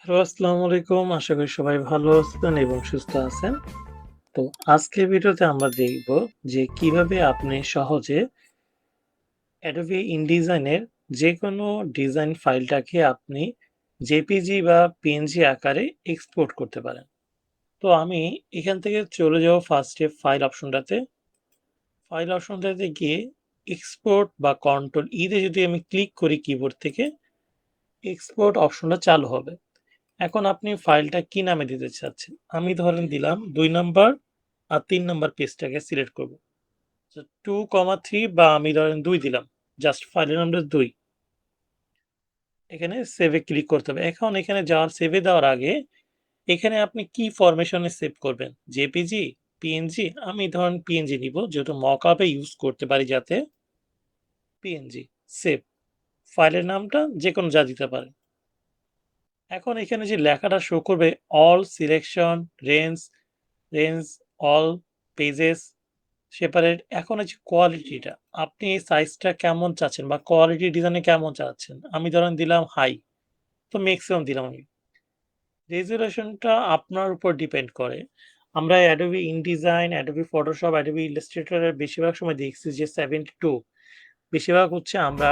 Hello, আসসালামু আলাইকুম। আশা করি সবাই ভালো আছেন এবং সুস্থ আছেন। তো আজকের ভিডিওতে আমরা দেখব যে কিভাবে আপনি সহজে Adobe InDesign এর যেকোনো ডিজাইন ফাইলটাকে আপনি JPG বা PNG আকারে এক্সপোর্ট করতে পারেন। তো আমি এখান থেকে চলে যাব ফার্স্টে ফাইল অপশনটাতে। ফাইল অপশনটাতে গিয়ে এক্সপোর্ট বা কন্ট্রোল ই তে যদি আমি ক্লিক করি কিবোর্ড থেকে, এক্সপোর্ট অপশনটা চালু হবে। এখন আপনি ফাইলটা কি নামে দিতে চাচ্ছেন? আমি ধরেন দিলাম ২ নাম্বার আর ৩ নাম্বার পেজটাকে সিলেক্ট করব। তো 2, 3 বা আমি ধরেন ২ দিলাম। জাস্ট ফাইলের নামটা ২। এখানে সেভ এ ক্লিক করতে হবে। এখন এখানে সেভ এ দেওয়ার আগে এখানে আপনি কি ফরমেশন এ সেভ করবেন? JPG, PNG? আমি ধরেন পিএনজি নিব যেহেতু মকআপ এ ইউজ করতে পারি যাতে পিএনজি। সেভ। ফাইলের নামটা যেকোনো যা দিতে পারেন। এখন এখানে যে লেখাটা শো করবে all selection, range, range, all, pages, separate. এখন এই যে কোয়ালিটিটা, আপনি এই সাইজটা কেমন চাচ্ছেন বা কোয়ালিটি ডিজাইনে কেমন চাচ্ছেন? আমি ধরেন দিলাম হাই, তো ম্যাক্সিমাম দিলাম আমি। রেজোলিউশনটা আপনার উপর ডিপেন্ড করে। আমরা Adobe InDesign, Adobe Photoshop, Adobe Illustrator এর বেশিরভাগ সময় দেখছি যে 72। বেশিরভাগ হচ্ছে আমরা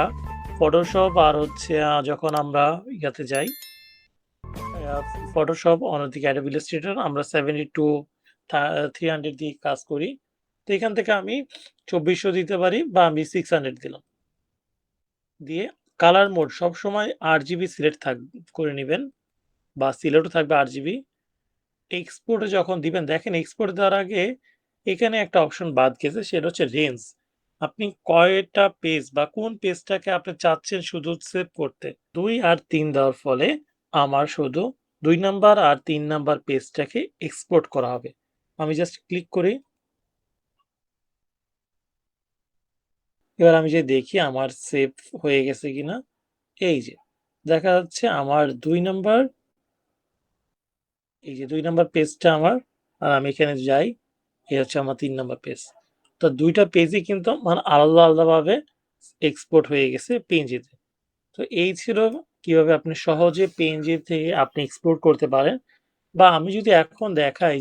Photoshop আর হচ্ছে যখন আমরা ইয়াতে যাই আ Photoshop অন্যদিকে Adobe Illustrator আমরা 72 300 দিয়ে কাজ করি। তো এখান থেকে আমি ২৪০০ দিতে পারি বা আমি 600 দিলাম। দিয়ে কালার মোড সবসময় RGB সিলেক্ট করে নিবেন বা সিলেক্টও থাকবে RGB। এক্সপোর্ট এ যখন দিবেন দেখেন এক্সপোর্ট দেওয়ার আগে এখানে একটা অপশন বাদ গেছে সেটা হচ্ছে রেঞ্জ। আপনি কয়টা পেজ বা কোন পেজটাকে আপনি চাচ্ছেন শুধু সেভ করতে। ২ আর ৩ দেওয়ার ফলে আমার শুধু ২ নাম্বার আর ৩ নাম্বার পেজটাকে এক্সপোর্ট করা হবে। আমি জাস্ট ক্লিক করি। এবার আমি যে দেখি আমার সেভ হয়ে গেছে কিনা। এই যে দেখা যাচ্ছে আমার ২ নাম্বার, এই যে ২ নাম্বার পেজটা আমার, আর আমি এখানে যাই, এই হচ্ছে আমার ৩ নাম্বার পেজ। তো ২ টা পেজই কিন্তু মানে আলাদা, আলাদাভাবে এক্সপোর্ট হয়ে গেছে পিএনজিতে। তো এই ছিল কিভাবে আপনি সহজে পিএনজি থেকে আপনি এক্সপোর্ট করতে পারেন। বা আমি যদি এখন দেখাই